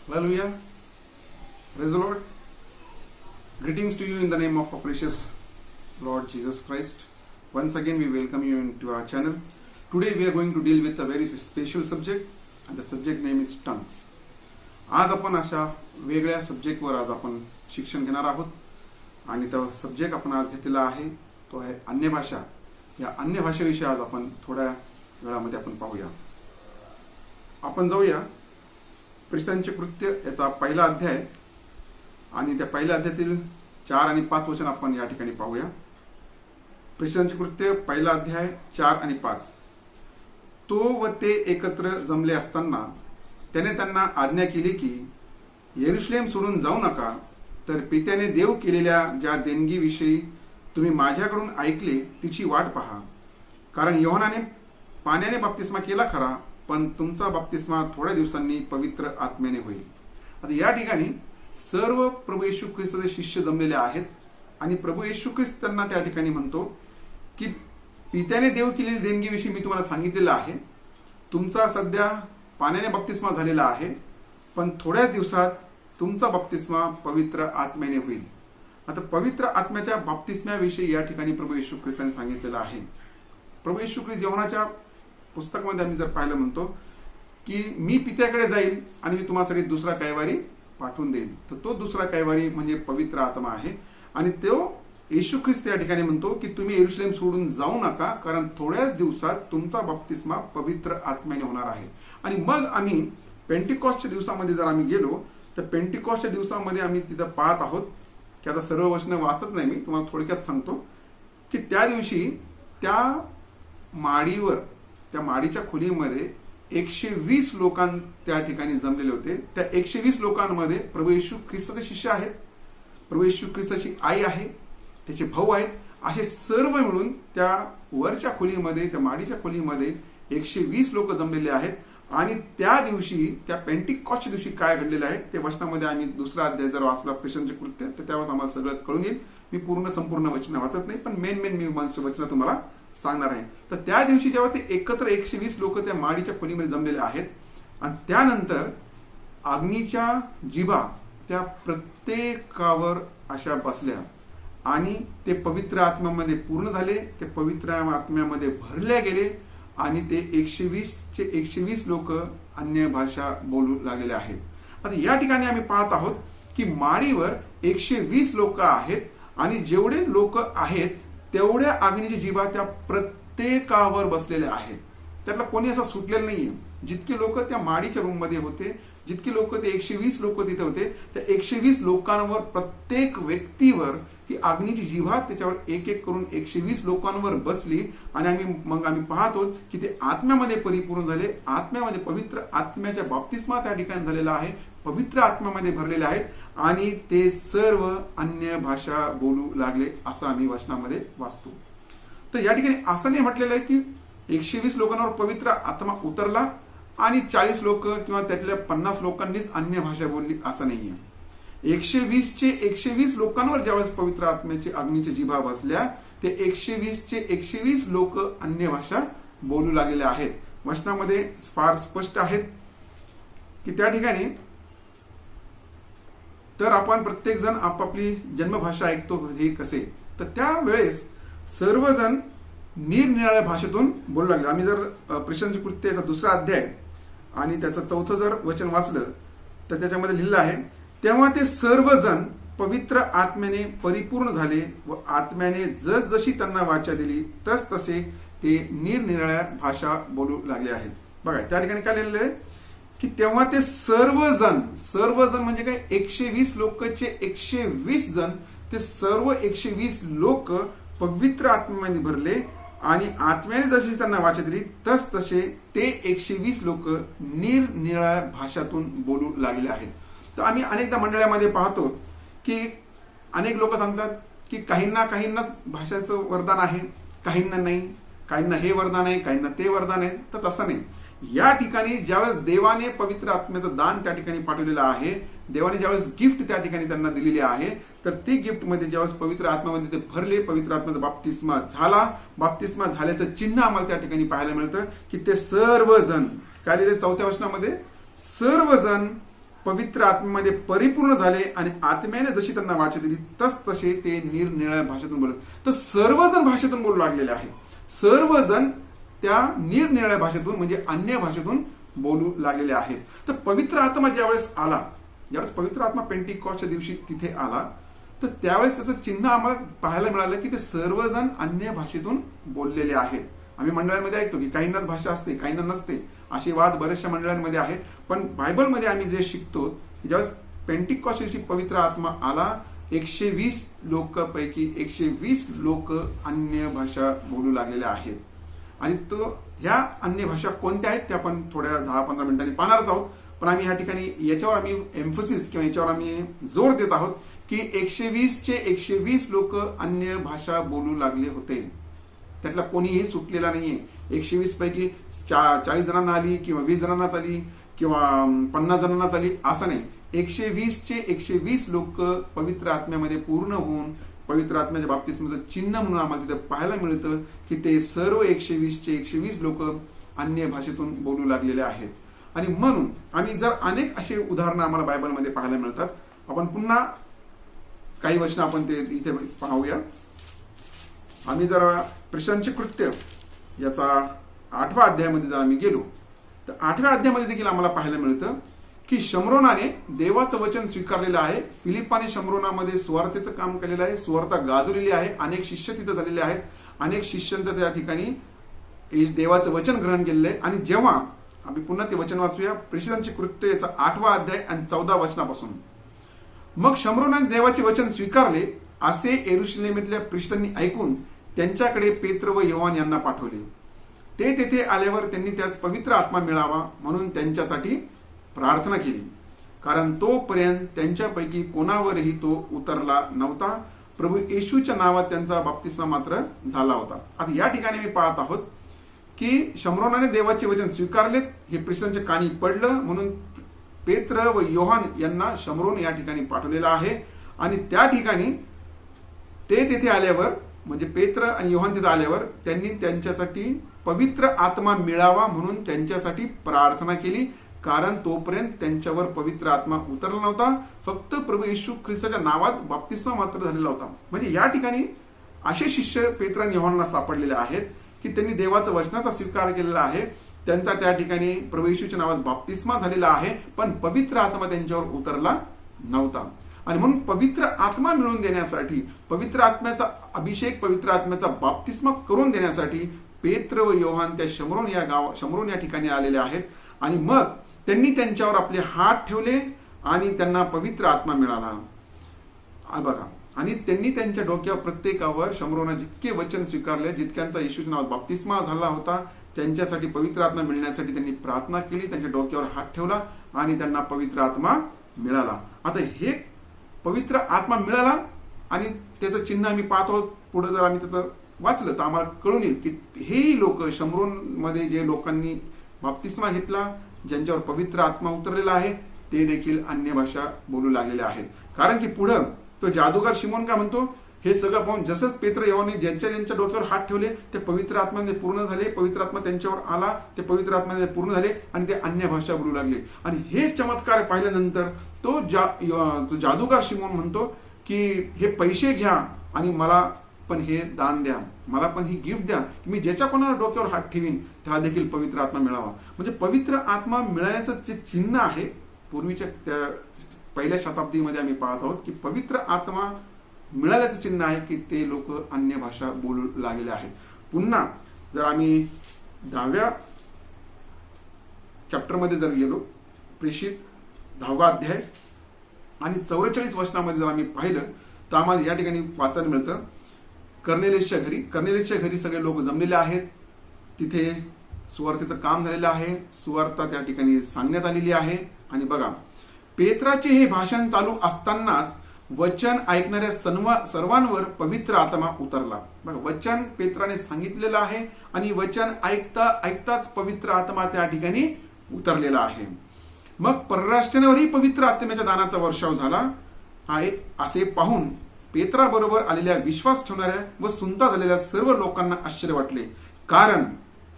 Hallelujah. Praise the Lord. Greetings to you in the name of our precious Lord Jesus Christ. Once again, we welcome you into our channel. Today, we are going to deal with a very special subject, and the subject name is tongues. आज आपण अशा वेगळ्या सब्जेक्टवर आज आपण शिक्षण घेणार आहोत आणि तो सब्जेक्ट आपण आज घेतलेला आहे तो आहे अन्य भाषा. या अन्य भाषेविषयी आज आपण थोड्या वेळामध्ये आपण पाहूया. आपण जाऊया प्रेषितांचे कृत्य याचा पहिला अध्याय आणि त्या पहिल्या अध्यायातील 4 आणि 5 वचन आपण या ठिकाणी पाहूया. प्रेषितांचे कृत्य पहिला अध्याय 4 आणि 5. तो व ते एकत्र जमले असताना त्याने त्यांना आज्ञा केली की येरुशलेम सोडून जाऊ नका, तर पित्याने देव केलेल्या ज्या देणगीविषयी तुम्ही माझ्याकडून ऐकले तिची वाट पहा. कारण योहानाने पाण्याने बप्तिस्मा केला खरा, पण तुमचा बप्तिस्मा थोड्या दिवसांनी पवित्र आत्म्याने होईल. आता या ठिकाणी सर्व प्रभू येशू ख्रिस्ताचे शिष्य जमलेले आहेत आणि प्रभू येशू ख्रिस्त त्यांना त्या ठिकाणी म्हणतो की पित्याने देव केलेली देणगीविषयी मी तुम्हाला सांगितलेलं आहे. तुमचा सध्या पाण्याने बप्तिस्मा झालेला आहे, पण थोड्या दिवसात तुमचा बप्तिस्मा पवित्र आत्म्याने होईल. आता पवित्र आत्म्याच्या बप्तिस्म्याविषयी या ठिकाणी प्रभू येशू ख्रिस्ताने सांगितलेलं आहे. प्रभू येशू ख्रिस्त योहानाच्या पुस्तकामध्ये आम्ही जर पाहिलं म्हणतो की मी पित्याकडे जाईल आणि मी तुम्हासाठी दुसरा कैवारी पाठवून देईल. तर तो दुसरा कैवारी म्हणजे पवित्र आत्मा आहे आणि तो येशू ख्रिस्त या ठिकाणी म्हणतो की तुम्ही येरुशलेम सोडून जाऊ नका, कारण थोड्याच दिवसात तुमचा बप्तिस्मा पवित्र आत्म्याने होणार आहे. आणि मग आम्ही पेंटिकॉस्टच्या दिवसामध्ये जर आम्ही गेलो तर पेंटिकॉस्टच्या दिवसामध्ये आम्ही तिथं पाहत आहोत की आता सर्व वचनं वाचत नाही, मी तुम्हाला थोडक्यात सांगतो की त्या दिवशी त्या माडीवर त्या माडीच्या खोलीमध्ये 120 लोकां त्या ठिकाणी जमलेले होते. त्या 120 लोकांमध्ये प्रभू येशू ख्रिस्ताचे शिष्य आहेत, प्रभू येशू ख्रिस्ताची आई आहे, त्याचे भाऊ आहेत, असे सर्व मिळून त्या वरच्या खोलीमध्ये त्या माडीच्या खोलीमध्ये 120 लोक जमलेले आहेत. आणि त्या दिवशी त्या पेंटिकॉस्टच्या दिवशी काय घडलेलं आहे ते वचनामध्ये आम्ही दुसरा अध्याय जर वाचला प्रेषितांचे कृत्य तर त्यावेळेस आम्हाला सगळं कळून येईल. मी संपूर्ण वचन वाचत नाही, पण मेन मी वचन तुम्हाला सांगणार आहे. तर त्या दिवशी जेव्हा ते एकत्र 120 लोक त्या माडीच्या खोलीमध्ये जमलेले आहेत आणि त्यानंतर अग्नीच्या जिभा त्या प्रत्येकावर अशा बसल्या आणि ते पवित्र आत्म्यामध्ये पूर्ण झाले, ते पवित्र आत्म्यामध्ये भरले गेले आणि ते 120 लोक अन्य भाषा बोलू लागलेले आहेत. आता या ठिकाणी आम्ही पाहत आहोत की माडीवर 120 लोक आहेत आणि जेवढे लोक आहेत तेवढ्या अग्नीची जिभा त्या प्रत्येकावर बसलेल्या आहेत. त्यातला कोणी असं सुटलेलं नाहीये. जितके लोक त्या माडीच्या रूम मध्ये होते, जितके लोक ते 120 लोक तिथे होते, त्या 120 लोकांवर प्रत्येक व्यक्तीवर ती अग्नीची जिभा त्याच्यावर एक एक करून 120 लोकांवर बसली आणि आम्ही पाहतो की ते आत्म्यामध्ये परिपूर्ण झाले. आत्म्यामध्ये पवित्र आत्म्याच्या बाप्तिस्मा त्या ठिकाणी झालेला आहे, पवित्र आत्म्यामध्ये भरलेले आहेत आणि ते सर्व अन्य भाषा बोलू लागले असं आम्ही वचनामध्ये वाचतो. तर या ठिकाणी असं नाही म्हटलेलं आहे की 120 लोकांवर पवित्र आत्मा उतरला आणि 40 लोक किंवा त्यातल्या 50 लोकांनीच अन्य भाषा बोलली असं नाहीये. 120 लोकांवर ज्यावेळेस पवित्र आत्म्याची अग्नीची जिभा बसल्या ते 120 लोक अन्य भाषा बोलू लागलेले आहेत. वचनामध्ये फार स्पष्ट आहेत की त्या ठिकाणी तर आपण प्रत्येक जण आपापली जन्मभाषा ऐकतो हे कसे, तर त्यावेळेस सर्वजण निरनिराळ्या भाषेतून बोलू लागले. आम्ही जर प्रेषितांचे कृत्य याचा दुसरा अध्याय आणि त्याचं 4थं जर वचन वाचलं तर त्याच्यामध्ये लिहिलं आहे, तेव्हा ते सर्वजण पवित्र आत्म्याने परिपूर्ण झाले व आत्म्याने जसजशी त्यांना वाचा दिली तसे ते निरनिराळ्या भाषा बोलू लागले आहेत. बघा त्या ठिकाणी काय लिहिलेलं आहे की तेव्हा ते सर्वजण म्हणजे काय 120 लोकचे 120 जण, ते सर्व 120 लोक पवित्र आत्म्यामध्ये भरले आणि आत्म्याने जशी त्यांना वाचा दिली तसे ते 120 लोक निरनिराळ्या भाषातून बोलू लागले आहेत. तर आम्ही अनेकदा मंडळामध्ये पाहतो की अनेक लोक सांगतात की काहींनाच भाषेचं वरदान आहे, काहींना नाही, काहींना हे वरदान आहे, काहींना ते वरदान आहे. तर तसं नाही. या ठिकाणी ज्यावेळेस देवाने पवित्र आत्म्याचं दान त्या ठिकाणी पाठवलेलं आहे, देवाने ज्यावेळेस गिफ्ट त्या ठिकाणी त्यांना दिलेली आहे, तर ती गिफ्ट मध्ये ज्यावेळेस पवित्र आत्म्यामध्ये ते भरले, पवित्र आत्म्याचा बाप्तिस्मा झाला, बाप्तिस्मा झाल्याचं चिन्ह आम्हाला त्या ठिकाणी पाहायला मिळतं की ते सर्वजण काय लिहिले 4थ्या वचनामध्ये, सर्वजण पवित्र आत्म्यामध्ये परिपूर्ण झाले आणि आत्म्याने जशी त्यांना वाचा दिली तसे ते निरनिराळ्या भाषेतून बोलले. तर सर्वजण भाषेतून बोलू लागलेले आहेत. सर्वजण त्या निरनिराळ्या भाषेतून म्हणजे अन्य भाषेतून बोलू लागलेले आहेत. तर पवित्र आत्मा ज्यावेळेस पवित्र आत्मा पेंटिकॉस्टच्या दिवशी तिथे आला, तर त्यावेळेस त्याचं चिन्ह आम्हाला पाहायला मिळालं की ते सर्वजण अन्य भाषेतून बोललेले आहेत. आम्ही मंडळांमध्ये ऐकतो की काहींनाच भाषा असते, काहींना नसते, असे वाद बऱ्याचशा मंडळांमध्ये आहेत. पण बायबलमध्ये आम्ही जे शिकतो की ज्यावेळेस पेंटिकॉस्ट दिवशी पवित्र आत्मा आला, 120 लोकांपैकी 120 लोक अन्य भाषा बोलू लागलेल्या आहेत. आणि तो ह्या अन्य भाषा कोणत्या आहेत त्या आपण थोड्या 10-15 मिनिटांनी पाहणारच आहोत. पण आम्ही या ठिकाणी याच्यावर आम्ही एम्फसिस किंवा याच्यावर आम्ही जोर देत आहोत की 120 लोक अन्य भाषा बोलू लागले होते. त्यातला कोणीही सुटलेला नाहीये. 120 पैकी 40 जणांना आली किंवा 20 जणांनाच आली किंवा 50 जणांनाच आली असं नाही. 120 लोक पवित्र आत्म्यामध्ये पूर्ण होऊन पवित्र आत्म्याच्या बाबतीत चिन्ह म्हणून आम्हाला तिथे पाहायला मिळतं की ते सर्व 120 लोक अन्य भाषेतून बोलू लागलेले आहेत. आणि म्हणून आम्ही जर अनेक असे उदाहरणं आम्हाला बायबलमध्ये पाहायला मिळतात. आपण पुन्हा काही वचन आपण ते इथे पाहूया. आम्ही जर प्रेषितांचे कृत्य याचा 8व्या अध्यायामध्ये जर आम्ही गेलो तर 8व्या अध्यायामध्ये देखील आम्हाला पाहायला मिळतं की शमरोनाने देवाचं वचन स्वीकारलेलं आहे. फिलिप्पाने शमरोनामध्ये सुवार्तेचं काम केलेलं आहे. सुवार्ता गाजवलेली आहे. अनेक शिष्य तिथं झालेले आहेत. अनेक शिष्यांचं त्या ठिकाणी देवाचं वचन ग्रहण केलेलं आहे. आणि जेव्हा आम्ही पुन्हा ते वचन वाचूया, प्रेषितांचे कृत्य याचा 8वा अध्याय आणि 14 वचनापासून. मग शमरोनाने देवाचे वचन स्वीकारले असे यरुशलेमेतल्या प्रेषितांनी ऐकून त्यांच्याकडे पेत्र व योहान यांना पाठवले. ते तेथे आल्यावर त्यांनी त्याच पवित्र आत्मा मिळावा म्हणून त्यांच्यासाठी प्रार्थना केली, कारण तोपर्यंत त्यांच्यापैकी कोणावरही तो उतरला नव्हता. प्रभू येशूच्या नावात त्यांचा बाप्तिस्मा मात्र झाला होता. आता या ठिकाणी मी पाहत आहोत की शमरोनाने देवाचे वचन स्वीकारलेत, हे प्रेषितांच्या कानी पडलं म्हणून पेत्र व योहान यांना शमरोन या ठिकाणी पाठवलेलं आहे. आणि त्या ठिकाणी ते तिथे आल्यावर म्हणजे पेत्र आणि योहान तिथे आल्यावर त्यांनी त्यांच्यासाठी पवित्र आत्मा मिळावा म्हणून त्यांच्यासाठी प्रार्थना केली, कारण तोपर्यंत त्यांच्यावर पवित्र आत्मा उतरला नव्हता. फक्त प्रभू येशू ख्रिस्ताच्या नावात बाप्तिस्मा मात्र झालेला होता. म्हणजे या ठिकाणी असे शिष्य पेत्र आणि योहानला सापडलेले आहेत की त्यांनी देवाचं वचनाचा स्वीकार केलेला आहे. त्यांचा त्या ठिकाणी प्रभू येशूच्या नावात बाप्तिस्मा झालेला आहे, पण पवित्र आत्मा त्यांच्यावर उतरला नव्हता. आणि म्हणून पवित्र आत्मा मिळवून देण्यासाठी, पवित्र आत्म्याचा अभिषेक, पवित्र आत्म्याचा बाप्तिस्मा करून देण्यासाठी पेत्र व योहान त्या शमरोन या ठिकाणी आलेले आहेत. आणि मग त्यांनी त्यांच्यावर आपले हात ठेवले आणि त्यांना पवित्र आत्मा मिळाला बघा. आणि त्यांनी त्यांच्या डोक्यावर प्रत्येकावर शमरोना जितके वचन स्वीकारले, जितक्यांचा येशूच्या नावात बाप्तिस्मा झाला होता, त्यांच्यासाठी पवित्र आत्मा मिळण्यासाठी त्यांनी प्रार्थना केली, त्यांच्या डोक्यावर हात ठेवला आणि त्यांना पवित्र आत्मा मिळाला. आता हे पवित्र आत्मा मिळाला आणि त्याचं चिन्ह आम्ही पाहतो. पुढे जर आम्ही त्याचं वाचलं तर आम्हाला कळून येईल की हेही लोक शमरोन मध्ये जे लोकांनी बाप्तिस्मा घेतला, ज्यांच्यावर पवित्र आत्मा उतरलेला आहे, ते देखील अन्य भाषा बोलू लागलेले आहेत. कारण की पुढं तो जादूगार शिमोन काय म्हणतो, हे सगळं पाहून जसंच पेत्र योहानने ज्यांच्या डोक्यावर हात ठेवले ते पवित्र आत्म्याने पूर्ण झाले, पवित्र आत्मा त्यांच्यावर आला, ते पवित्र आत्म्याने पूर्ण झाले आणि ते अन्य भाषा बोलू लागले. आणि हेच चमत्कार पाहिल्यानंतर तो जादूगार शिमोन म्हणतो की हे पैसे घ्या आणि मला पण हे दान द्या, मला पण ही गिफ्ट द्या, मी ज्याच्या कोणाला डोक्यावर हात ठेवीन त्याला देखील पवित्र आत्मा मिळावा. म्हणजे पवित्र आत्मा मिळाल्याचं जे चिन्ह आहे, पूर्वीच्या त्या पहिल्या शताब्दीमध्ये आम्ही पाहत आहोत की पवित्र आत्मा मिळाल्याचं चिन्ह आहे की ते लोक अन्य भाषा बोलू लागलेले आहेत. पुन्हा जर आम्ही 10व्या चॅप्टरमध्ये जर गेलो, प्रेषित 10वा अध्याय आणि 44 वचनामध्ये जर आम्ही पाहिलं तर आम्हाला या ठिकाणी वाचायला मिळतं, कर्नेलियसच्या घरी सगळे लोक जमलेले आहेत. तिथे सुवार्तेचं काम झालेलं आहे, सुवार्ता त्या ठिकाणी सांगण्यात आलेली आहे. आणि बघा, पेत्राचे हे भाषण चालू असतानाच वचन ऐकणाऱ्या सर्वांवर पवित्र आत्मा उतरला. बघा, वचन पेत्राने सांगितलेलं आहे आणि वचन ऐकताच पवित्र आत्मा त्या ठिकाणी उतरलेला आहे. मग परराष्ट्रांवरही पवित्र आत्म्याच्या दानाचा वर्षाव झाला आहे. असे पाहून पेत्राबरोबर आलेल्या विश्वास ठेवणाऱ्या व सुनता झालेल्या सर्व लोकांना आश्चर्य वाटले, कारण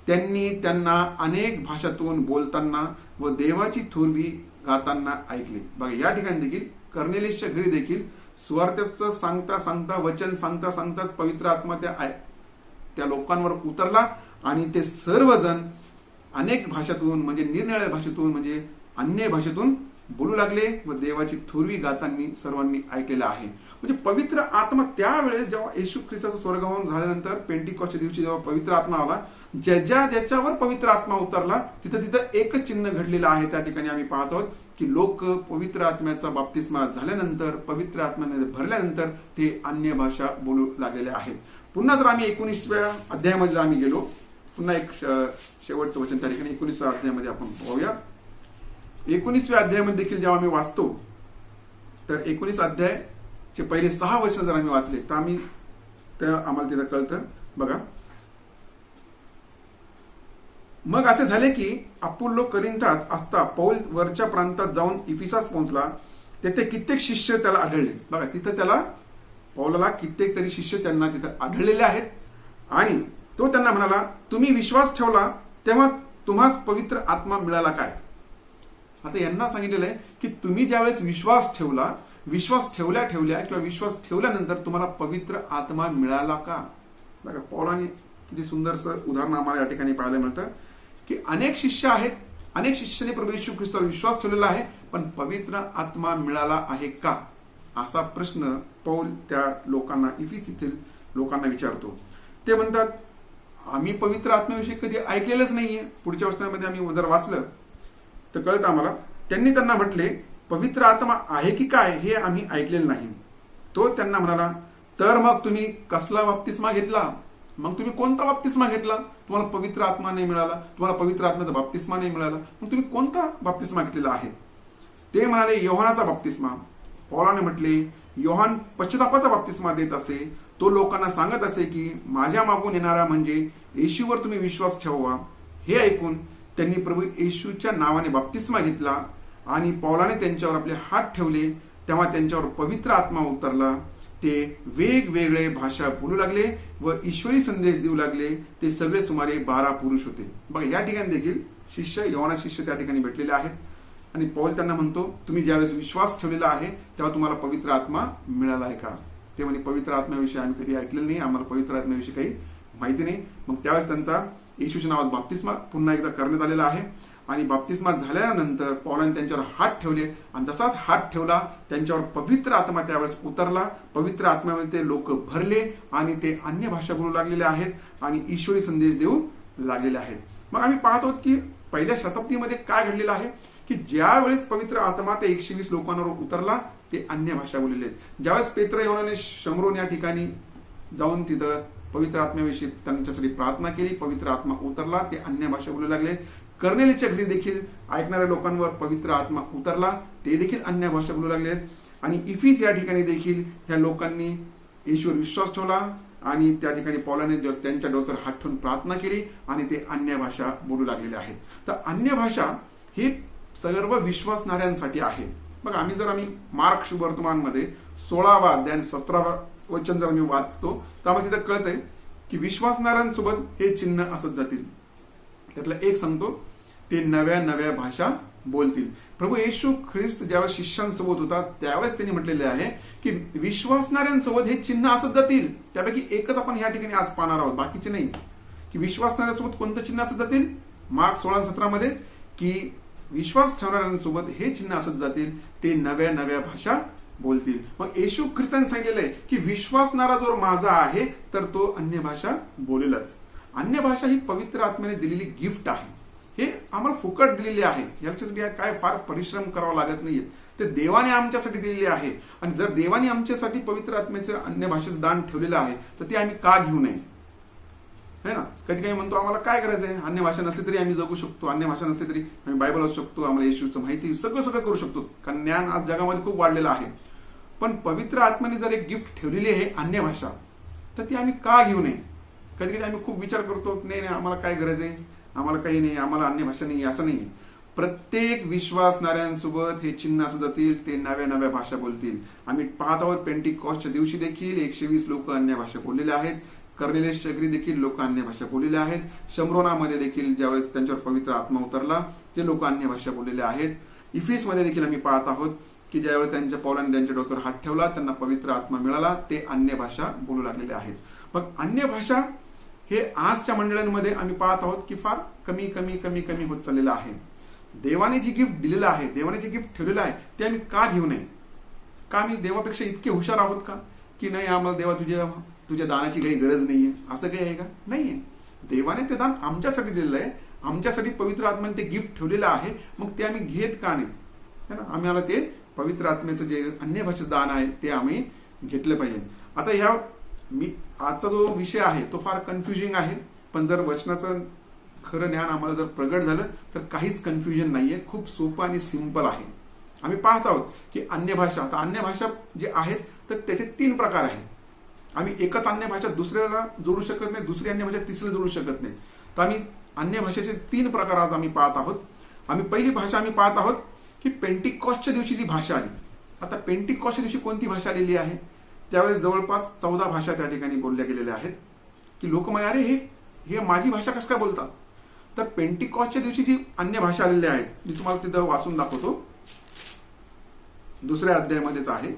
त्यांनी त्यांना अनेक भाषातून बोलताना व देवाची थोरवी गाताना ऐकले. बघा या ठिकाणी देखील कर्नेलिसच्या घरी देखील सुवार्तेचं सांगता सांगता, वचन सांगता सांगताच पवित्र आत्मा त्या लोकांवर उतरला आणि ते सर्वजण अनेक भाषातून, म्हणजे निरनिराळ्या भाषेतून, म्हणजे अन्य भाषेतून बोलू लागले व देवाची थोरवी गातांनी सर्वांनी ऐकलेलं आहे. म्हणजे पवित्र आत्मा त्यावेळेस जेव्हा येशू ख्रिस्ताचं स्वर्गारोहण झाल्यानंतर पेंटिकॉस्टच्या दिवशी जेव्हा पवित्र आत्मा आला, ज्याच्यावर पवित्र आत्मा उतरला तिथं एकच चिन्ह घडलेलं आहे. त्या ठिकाणी आम्ही पाहत आहोत की लोक पवित्र आत्म्याचा बाप्तिस्मा झाल्यानंतर, पवित्र आत्म्याने भरल्यानंतर ते अन्य भाषा बोलू लागलेले आहेत. पुन्हा जर आम्ही 19व्या अध्यायामध्ये आम्ही गेलो, पुन्हा एक शेवटचं वचन त्या ठिकाणी 19व्या अध्यायामध्ये आपण पाहूया. 19व्या अध्यायामध्ये देखील जेव्हा आम्ही वाचतो तर 19 अध्यायचे पहिले 6 वचन जर आम्ही वाचले तर आम्हाला तिथं कळतं. बघा, मग असे झाले की अपुल्लो करिंथात असता पौल वरच्या प्रांतात जाऊन इफिसास पोहोचला. तेथे कित्येक शिष्य त्याला आढळले. बघा, तिथं त्याला पौलाला कित्येक तरी शिष्य त्यांना तिथं आढळलेले आहेत. आणि तो त्यांना म्हणाला, तुम्ही विश्वास ठेवला तेव्हा तुम्हास पवित्र आत्मा मिळाला काय? आता यांना सांगितलेलं आहे की तुम्ही ज्यावेळेस विश्वास ठेवल्या किंवा विश्वास ठेवल्यानंतर तुम्हाला पवित्र आत्मा मिळाला का? बघा, पौलाने किती सुंदरसं उदाहरण आम्हाला या ठिकाणी पाहायला मिळतं की अनेक शिष्य आहेत, अनेक शिष्याने प्रभू येशू ख्रिस्तावर विश्वास ठेवलेला आहे, पण पवित्र आत्मा मिळाला आहे का? असा प्रश्न पौल त्या लोकांना, इफिस येथील लोकांना विचारतो. ते म्हणतात, आम्ही पवित्र आत्म्याविषयी कधी ऐकलेलंच नाहीये. पुढच्या वचनामध्ये आम्ही जर वाचलं तर कळतं आम्हाला. त्यांनी त्यांना म्हटले, पवित्र आत्मा आहे की काय हे आम्ही ऐकलेलं नाही. तो त्यांना म्हणाला, तर मग तुम्ही कसला बाप्तिस्मा घेतला? मग तुम्ही कोणता बाप्तिस्मा घेतला? तुम्हाला पवित्र आत्मा नाही मिळाला, तुम्हाला पवित्र आत्म्याचा बाप्तिस्मा नाही मिळाला, मग तुम्ही कोणता बाप्तिस्मा घेतलेला आहे? ते म्हणाले, योहानाचा बाप्तिस्मा. पौलाने म्हटले, योहान पश्चातापाचा बाप्तिस्मा देत असे. तो लोकांना सांगत असे की माझ्या मागून येणारा म्हणजे येशूवर तुम्ही विश्वास ठेवा. हे ऐकून त्यांनी प्रभू येशूच्या नावाने बाप्तिस्मा घेतला. आणि पौलाने त्यांच्यावर आपले हात ठेवले तेव्हा त्यांच्यावर पवित्र आत्मा उतरला. ते वेगवेगळे भाषा बोलू लागले व ईश्वरी संदेश देऊ लागले. ते सगळे सुमारे 12 पुरुष होते. बघा, या ठिकाणी देखील योहाना शिष्य त्या ठिकाणी भेटलेले आहेत. आणि पौल त्यांना म्हणतो, तुम्ही ज्यावेळेस विश्वास ठेवलेला आहे तेव्हा तुम्हाला पवित्र आत्मा मिळाला आहे का? ते म्हणे, पवित्र आत्म्याविषयी आम्ही कधी ऐकलेलं नाही, आम्हाला पवित्र आत्म्याविषयी काही माहिती नाही. मग त्यावेळेस त्यांचा येशूच्या नावात बाप्तिस्मा पुन्हा एकदा करण्यात आलेला आहे. आणि बाप्तिस्मा झाल्यानंतर पौलाने त्यांच्यावर हात ठेवले आणि जसाच हात ठेवला त्यांच्यावर पवित्र आत्मा त्यावेळेस उतरला. पवित्र आत्म्यामध्ये ते लोक भरले आणि ते अन्य भाषा बोलू लागलेले आहेत आणि ईश्वरी संदेश देऊ लागलेले आहेत. मग आम्ही पाहतो की पहिल्या शताब्दीमध्ये काय घडलेलं आहे की ज्या वेळेस पवित्र आत्मा ते 120 लोकांवर उतरला ते अन्य भाषा बोललेले आहेत. ज्यावेळेस पेत्र योहानाने शमरोन या ठिकाणी जाऊन तिथं पवित्र आत्म्याविषयी त्यांच्यासाठी प्रार्थना केली, पवित्र आत्मा उतरला, ते अन्य भाषा बोलू लागले. कर्नेलीच्या घरी देखील ऐकणाऱ्या लोकांवर पवित्र आत्मा उतरला, ते देखील अन्य भाषा बोलू लागले. आणि इफिस या ठिकाणी देखील ह्या लोकांनी येशूवर विश्वास ठेवला आणि त्या ठिकाणी पौलाने त्यांच्या डोक्यावर हात ठेवून प्रार्थना केली आणि ते अन्य भाषा बोलू लागलेले आहेत. तर अन्य भाषा ही सर्व विश्वासणाऱ्यांसाठी आहे. बघा, आम्ही मार्क शुभवर्तमानमध्ये 16वा अध्याय 17वा वचन जर आम्ही वाचतो तर आम्हाला तिथं कळतंय की विश्वासणाऱ्यांसोबत हे चिन्ह असत जातील. त्यातलं एक सांगतो, ते नव्या नव्या भाषा बोलतील. प्रभू येशू ख्रिस्त ज्यावेळेस शिष्यांसोबत होता त्यावेळेस त्यांनी म्हटलेले आहे की विश्वासणाऱ्यांसोबत हे चिन्ह असत जातील. त्यापैकी एकच आपण या ठिकाणी आज पाहणार आहोत, बाकीचे नाही. की विश्वासणाऱ्यांसोबत कोणतं चिन्ह असत जातील? मार्क 16-17 मध्ये की विश्वास ठेवणाऱ्यांसोबत हे चिन्ह असत जातील, ते नव्या नव्या भाषा बोलतील. मग येशू ख्रिस्तांनी सांगितलेलं आहे की विश्वासणारा जो माझा आहे तर तो अन्य भाषा बोलेलच. अन्य भाषा ही पवित्र आत्म्याने दिलेली गिफ्ट आहे. हे आम्हाला फुकट दिलेली आहे. याच्यासाठी काय फार परिश्रम करावा लागत नाहीये. ते देवाने आमच्यासाठी दिलेले आहे. आणि जर देवाने आमच्यासाठी पवित्र आत्म्याचं अन्य भाषेचं दान ठेवलेलं आहे तर ते आम्ही का घेऊ नये? है ना. कधी काही म्हणतो आम्हाला काय करायचं आहे, अन्य भाषा नसली तरी आम्ही जगू शकतो, अन्य भाषा नसली तरी आम्ही बायबल वाचू शकतो, आम्हाला येशूचं माहिती सगळं करू शकतो, कारण ज्ञान आज जगामध्ये खूप वाढलेलं आहे. पण पवित्र आत्म्याने जर एक गिफ्ट ठेवलेली आहे अन्य भाषा, तर ती आम्ही का घेऊ नये? कधी कधी आम्ही खूप विचार करतो, नाही आम्हाला काय गरज आहे, आम्हाला काही नाही, आम्हाला अन्य भाषा नाही, असं नाही. प्रत्येक विश्वासणाऱ्यांसोबत हे चिन्ह असं जातील, ते नव्या नव्या भाषा बोलतील. आम्ही पाहत आहोत पेंटिकॉस्टच्या दिवशी देखील 120 लोक अन्य भाषा बोललेले आहेत. कर्नेलियसच्या घरी देखील लोक अन्य भाषा बोललेले आहेत. शमरोनामध्ये देखील ज्यावेळेस त्यांच्यावर पवित्र आत्मा उतरला ते लोक अन्य भाषा बोललेले आहेत. इफिसमध्ये देखील आम्ही पाहत आहोत की ज्यावेळेस त्यांच्या पौलाने त्यांच्या डोक्यावर हात ठेवला, त्यांना पवित्र आत्मा मिळाला, ते अन्य भाषा बोलू लागलेले आहेत. मग अन्य भाषा हे आजच्या मंडळांमध्ये आम्ही पाहत आहोत की फार कमी कमी कमी कमी होत चाललेलं आहे. देवाने जी गिफ्ट दिलेलं आहे, देवाने जे गिफ्ट ठेवलेलं आहे ते आम्ही का घेऊ नये? का आम्ही देवापेक्षा इतके हुशार आहोत का की नाही आम्हाला देवा तुझ्या दानाची काही गरज नाहीये, असं काही आहे का? नाहीये. देवाने ते दान आमच्यासाठी दिलेलं आहे, आमच्यासाठी पवित्र आत्म्याने ते गिफ्ट ठेवलेलं आहे. मग ते आम्ही घेत का नाही? है ना, आम्हाला ते पवित्र आत्म्याचं जे अन्य भाषेचं दान आहे ते आम्ही घेतलं पाहिजे. आता ह्या आजचा जो विषय आहे तो फार कन्फ्युजिंग आहे, पण जर वचनाचं खरं ज्ञान आम्हाला जर प्रगट झालं तर काहीच कन्फ्युजन नाहीये, खूप सोपं आणि सिंपल आहे. आम्ही पाहत आहोत की अन्य भाषा, आता अन्य भाषा जे आहेत तर त्याचे 3 प्रकार आहेत. आम्ही एकच अन्य भाषा दुसऱ्याला जोडू शकत नाही, दुसरी अन्य भाषा तिसरीला जोडू शकत नाही. तर आम्ही अन्य भाषेचे 3 प्रकार आज आम्ही पाहत आहोत. पहिली भाषा आम्ही पाहत आहोत की पेंटिकॉस्टच्या दिवशी जी भाषा आली. आता पेंटिकॉस्टच्या दिवशी कोणती भाषा आलेली आहे? त्यावेळेस जवळपास 14 भाषा त्या ठिकाणी बोलल्या गेलेल्या आहेत की लोक म्हणे अरे हे माझी भाषा कसं काय बोलतात? तर पेंटिकॉस्टच्या दिवशी जी अन्य भाषा आलेल्या आहेत, मी तुम्हाला तिथं वाचून दाखवतो. 2ऱ्या अध्यायामध्येच आहे,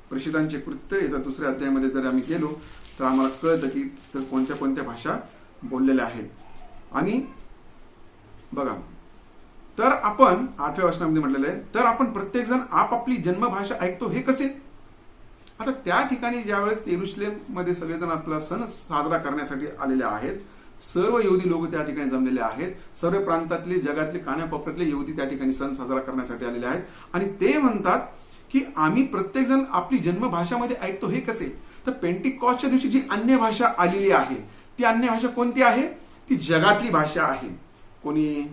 प्रेषितांचे कृत्य याचा 2ऱ्या अध्यायामध्ये जर आम्ही गेलो तर आम्हाला कळतं की तर कोणत्या कोणत्या भाषा बोललेल्या आहेत. आणि बघा, तर आपण 8व्या वचनामध्ये म्हटलेलं आहे, तर आपण प्रत्येक जण आपापली जन्मभाषा ऐकतो हे कसे? आता त्या ठिकाणी ज्यावेळेस येरुशलेम मध्ये सगळेजण आपला सण साजरा करण्यासाठी आलेले आहेत, सर्व यहुदी लोक त्या ठिकाणी जमलेले आहेत, सर्व प्रांतातले जगातले कानाकोपऱ्यातले यहुदी त्या ठिकाणी सण साजरा करण्यासाठी आलेले आहेत. आणि ते म्हणतात की आम्ही प्रत्येक जण आपली जन्मभाषामध्ये ऐकतो हे कसे? तर पेंटिकॉस्टच्या दिवशी जी अन्य भाषा आलेली आहे ती अन्य भाषा कोणती आहे? ती जगातली भाषा आहे. कोणी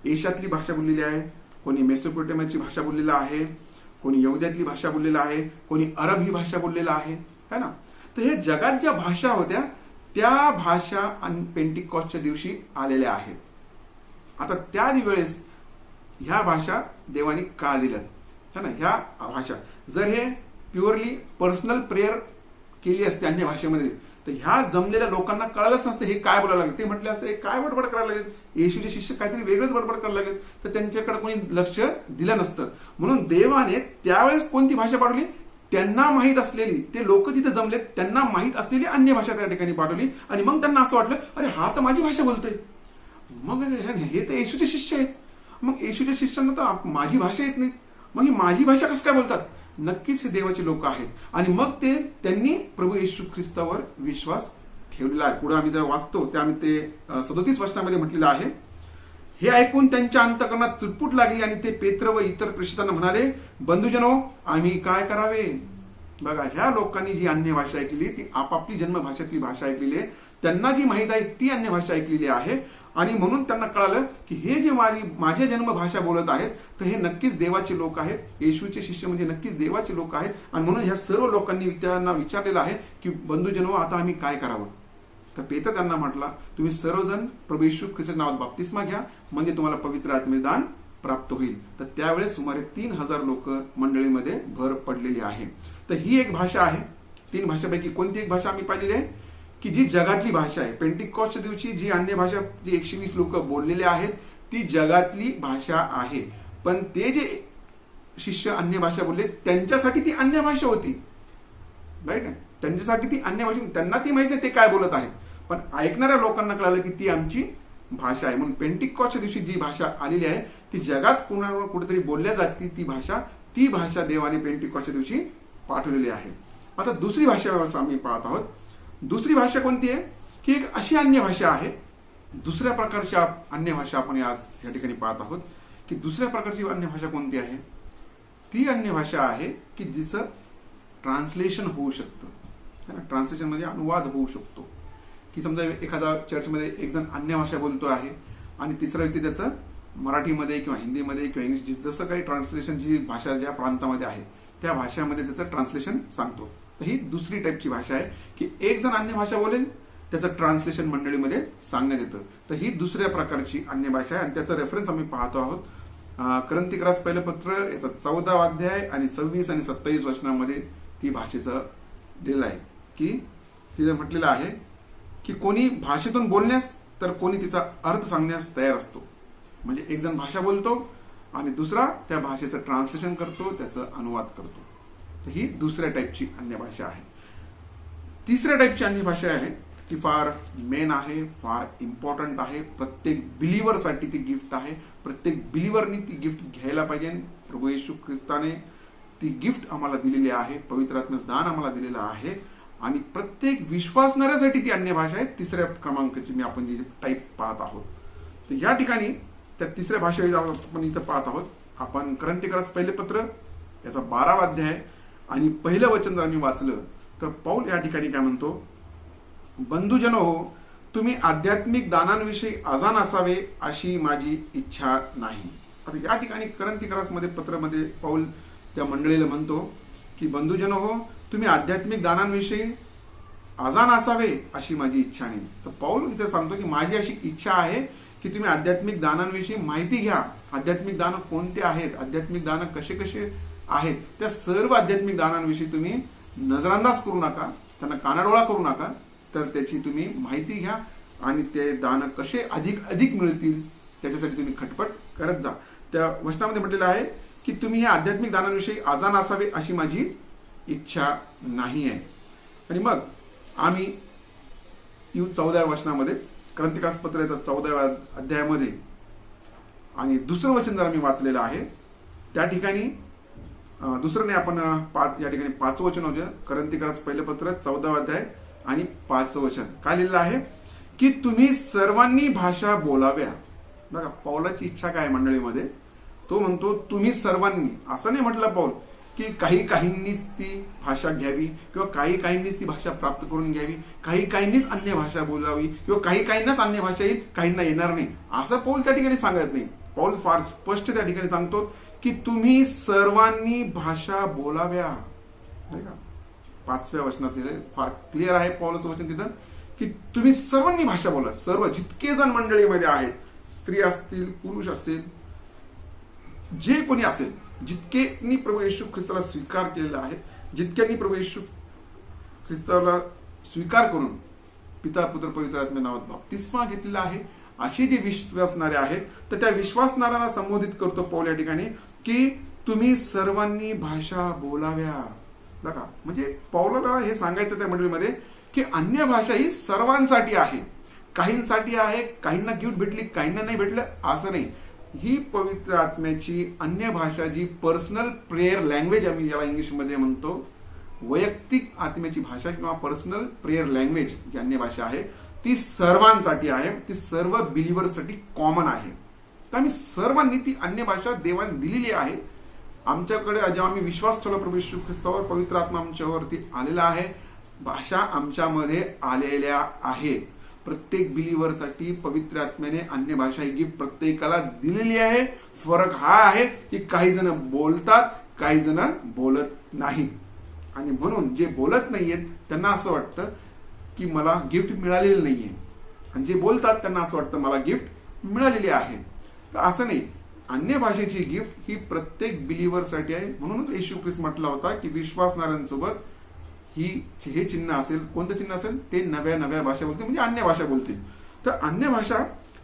एशियातली भाषा बोललेली आहे, कोणी मेसोपोटेमियाची भाषा बोललेला आहे, कोणी यहुद्यातली भाषा बोललेला आहे, कोणी अरब ही भाषा बोललेला आहे, है ना. तर हे जगात ज्या भाषा होत्या त्या भाषा पेंटिकॉस्टच्या दिवशी आलेल्या आहेत. आता त्या वेळेस ह्या भाषा देवाने का दिल्यात, है ना? ह्या भाषा जर हे प्युअरली पर्सनल प्रेयर केली असते अन्य भाषेमध्ये तर ह्या जमलेल्या लोकांना कळालंच नसतं हे काय बोलायला लागले. ते म्हटले असते हे काय बडबड करायला लागले, येशूचे शिष्य काहीतरी वेगळंच बडबड करायला लागले, तर त्यांच्याकडे कोणी लक्ष दिलं नसतं. म्हणून देवाने त्यावेळेस कोणती भाषा पाठवली? त्यांना माहीत असलेली, ते लोक जिथे जमले त्यांना माहीत असलेली अन्य भाषा त्या ठिकाणी पाठवली. आणि मग त्यांना असं वाटलं अरे हा तर माझी भाषा बोलतोय, मग हे तर येशूचे शिष्य आहेत, मग येशूच्या शिष्यांना तर माझी भाषा येत नाही, मग ही माझी भाषा कसं काय बोलतात? नक्कीच हे देवाचे लोक आहेत. आणि मग त्यांनी प्रभू येशू ख्रिस्तावर विश्वास ठेवलेला आहे. पुढे आम्ही जर वाचतो त्या आम्ही ते 37 वचनामध्ये म्हटलेलं आहे, हे ऐकून त्यांच्या अंतःकरणात चुटपुट लागली आणि ते पेत्र व इतर प्रेषितांना म्हणाले, बंधुजनो आम्ही काय करावे? बघा, ह्या लोकांनी जी अन्य भाषा ऐकलेली ती आपापली जन्मभाषेतली भाषा ऐकलेली आहे, त्यांना जी माहीत आहे ती अन्य भाषा ऐकलेली आहे. आणि म्हणून त्यांना कळालं की हे जे माझ्या जन्मभाषा बोलत आहेत तर हे नक्कीच देवाचे लोक आहेत, येशूचे शिष्य म्हणजे नक्कीच देवाचे लोक आहेत. आणि म्हणून ह्या सर्व लोकांनी त्यांना विचारलेलं आहे की बंधुजनो आता आम्ही काय करावं? तर पेत्र त्यांना म्हटला, तुम्ही सर्वजण प्रभू येशू ख्रिस्ताच्या नावात बप्तिस्मा घ्या म्हणजे तुम्हाला पवित्र आत्म्याचे दान प्राप्त होईल. तर त्यावेळेस सुमारे 3000 लोक मंडळीमध्ये भर पडलेली आहे. तर ही एक भाषा आहे. 3 भाषापैकी कोणती एक भाषा आम्ही पाहिलेली आहे की जी जगातली भाषा आहे. पेंटिकॉस्टच्या दिवशी जी अन्य भाषा जी 120 लोक बोललेले आहेत ती जगातली भाषा आहे. पण ते जे शिष्य अन्य भाषा बोलले त्यांच्यासाठी ती अन्य भाषा होती, राईट? त्यांच्यासाठी ती अन्य भाषा, त्यांना ती माहिती नाही ते काय बोलत आहेत, पण ऐकणाऱ्या लोकांना कळालं की ती आमची भाषा आहे. म्हणून पेंटिकॉस्टच्या दिवशी जी भाषा आलेली आहे ती जगात कुठेतरी बोलल्या जाते, ती भाषा देवाने पेंटिकॉस्टच्या दिवशी पाठवलेली आहे. आता दुसरी भाषा आम्ही पाहत आहोत. दुसरी भाषा कोणती आहे की एक अशी अन्य भाषा आहे, दुसऱ्या प्रकारच्या अन्य भाषा आपण आज या ठिकाणी पाहत आहोत. की दुसऱ्या प्रकारची अन्य भाषा कोणती आहे? ती अन्य भाषा आहे की जिचं ट्रान्सलेशन होऊ शकतं, है ना. ट्रान्सलेशन म्हणजे अनुवाद होऊ शकतो. की समजा एखादा चर्चमध्ये एक जण अन्य भाषा बोलतो आहे आणि तिसरा व्यक्ती त्याचं मराठीमध्ये किंवा हिंदीमध्ये किंवा इंग्लिश जसं काही ट्रान्सलेशन जी भाषा ज्या प्रांतामध्ये आहे त्या भाषेमध्ये त्याचं ट्रान्सलेशन सांगतो. तर ही दुसरी टाईपची भाषा आहे की एक जण अन्य भाषा बोलेल त्याचं ट्रान्सलेशन मंडळीमध्ये सांगण्यात येतं. तर ही दुसऱ्या प्रकारची अन्य भाषा आहे आणि त्याचा रेफरन्स आम्ही पाहतो आहोत करंथिकरास पहिलं पत्र याचा 14वा अध्याय आणि 26 आणि 27 वचनामध्ये ती भाषेचं दिलेलं आहे. की तिथे म्हटलेलं आहे की कोणी भाषेतून बोलण्यास तर कोणी तिचा अर्थ सांगण्यास तयार असतो. म्हणजे एक जण भाषा बोलतो आणि दुसरा त्या भाषेचं ट्रान्सलेशन करतो, त्याचं अनुवाद करतो. तर ही दुसऱ्या टाईपची अन्य भाषा आहे. तिसऱ्या टाईपची अन्य भाषा आहे ती फार मेन आहे, फार इम्पॉर्टंट आहे. प्रत्येक बिलीव्हरसाठी ती गिफ्ट आहे. प्रत्येक बिलीव्हरनी ती गिफ्ट घ्यायला पाहिजे. प्रभू येशू ख्रिस्ताने ती गिफ्ट आम्हाला दिलेली आहे, पवित्र आत्म्याचं दान आम्हाला दिलेलं आहे आणि प्रत्येक विश्वासणाऱ्यासाठी ती अन्य भाषा आहे. तिसऱ्या क्रमांकाची आपण जी टाईप पाहत आहोत. तर या ठिकाणी त्या तिसऱ्या भाषेला आपण इथं पाहत आहोत. आपण करंथीकरास पहिले पत्र याचा 12वा अध्याय आणि पहिलं वचन जर आम्ही वाचलं तर पौल या ठिकाणी काय म्हणतो, बंधुजनो हो, तुम्ही आध्यात्मिक दानांविषयी अजाण असावे अशी माझी इच्छा नाही. आता या ठिकाणी करंथीकरास मध्ये पत्रामध्ये पौल त्या मंडळीला म्हणतो की बंधुजनो हो, तुम्ही आध्यात्मिक दानांविषयी अजाण असावे अशी माझी इच्छा नाही. तर पौल इथे सांगतो की माझी अशी इच्छा आहे की तुम्ही आध्यात्मिक दानांविषयी माहिती घ्या. आध्यात्मिक दान कोणते आहेत, आध्यात्मिक दान कसे कसे आहेत, त्या सर्व आध्यात्मिक दानांविषयी तुम्ही नजरांदाज करू नका, त्यांना कानाडोळा करू नका. तर त्याची तुम्ही माहिती घ्या आणि ते दान कसे अधिक अधिक मिळतील त्याच्यासाठी तुम्ही खटपट करत जा. त्या वचनामध्ये म्हटलेलं आहे की तुम्ही हे आध्यात्मिक दानांविषयी अजाण असावे अशी माझी इच्छा नाही आहे. आणि मग आम्ही 14व्या वचनामध्ये करंथीकरास पत्राच्या 14व्या अध्यायामध्ये आणि दुसरं वचन जर आम्ही वाचलेलं आहे त्या ठिकाणी दुसरं नाही आपण या ठिकाणी 5वं वचन होतं. करंथीकरास पहिलं पत्र 14वा अध्याय आणि 5वं वचन काय लिहिलं आहे की तुम्ही सर्वांनी भाषा बोलाव्या. बघा पौलाची इच्छा काय मंडळीमध्ये, तो म्हणतो तुम्ही सर्वांनी. असं नाही म्हटलं पौल की काहींनीच ती भाषा घ्यावी किंवा काहींनीच ती भाषा प्राप्त करून घ्यावी, काहींनीच अन्य भाषा बोलावी किंवा काहींनाच अन्य भाषा येईल, काहींना येणार नाही, असं पौल त्या ठिकाणी सांगत नाही. पौल फार स्पष्ट त्या ठिकाणी सांगतो की तुम्ही सर्वांनी भाषा बोलाव्या. 5व्या वचनात फार क्लिअर आहे पौलाचं वचन तिथं की तुम्ही सर्वांनी भाषा बोला. सर्व जितके जण मंडळीमध्ये आहेत, स्त्री असतील, पुरुष असेल, जे कोणी असेल, जितकेनी प्रभू येशू ख्रिस्ताला स्वीकार केलेला आहे, जितक्यांनी प्रभू येशू ख्रिस्ताला स्वीकार करून पिता पुत्र पवित्र आत्म्या नावात बाप्तिस्मा घेतलेला आहे, असे जे विश्वासणारे आहेत, तर त्या विश्वासणाऱ्यांना संबोधित करतो पौल या ठिकाणी की तुम्ही सर्वांनी भाषा बोलाव्या. बघा म्हणजे पौलाला हे सांगायचं त्या मंडळीमध्ये की अन्य भाषा ही सर्वांसाठी आहे. काहींसाठी आहे, काहींना गिफ्ट भेटली, काहींना नाही भेटलं असं नाही. ही पवित्र आत्म्याची अन्य भाषा जी पर्सनल प्रेयर लँग्वेज आम्ही ज्याला इंग्लिशमध्ये म्हणतो, वैयक्तिक आत्म्याची भाषा किंवा पर्सनल प्रेयर लँग्वेज जी अन्य भाषा आहे ती सर्वांसाठी आहे, ती सर्व बिलीव्हर्ससाठी कॉमन आहे. तर आम्ही सर्वांनी ती अन्य भाषा देवाने दिलेली आहे. आमच्याकडे जेव्हा आम्ही विश्वास ठेवला प्रभू येशू ख्रिस्तावर, पवित्र आत्मा आमच्यावरती आलेला आहे, भाषा आमच्यामध्ये आलेल्या आहेत. प्रत्येक बिलीव्हरसाठी पवित्र आत्म्याने अन्य भाषा ही गिफ्ट प्रत्येकाला दिलेली आहे. फरक हा आहे की काही जण बोलतात, काही जण बोलत नाहीत. आणि म्हणून जे बोलत नाहीयेत त्यांना असं वाटतं की मला गिफ्ट मिळालेलं नाहीये, आणि जे बोलतात त्यांना असं वाटतं मला गिफ्ट मिळालेली आहे. तर असं नाही, अन्य भाषेची गिफ्ट ही प्रत्येक बिलीव्हरसाठी आहे. म्हणूनच येशू ख्रिस्त म्हटला होता की विश्वासणाऱ्यांसोबत हे चिन्ह असेल. कोणतं चिन्ह असेल? ते नव्या भाषा बोलतील, म्हणजे अन्य भाषा बोलतील. तर अन्य भाषा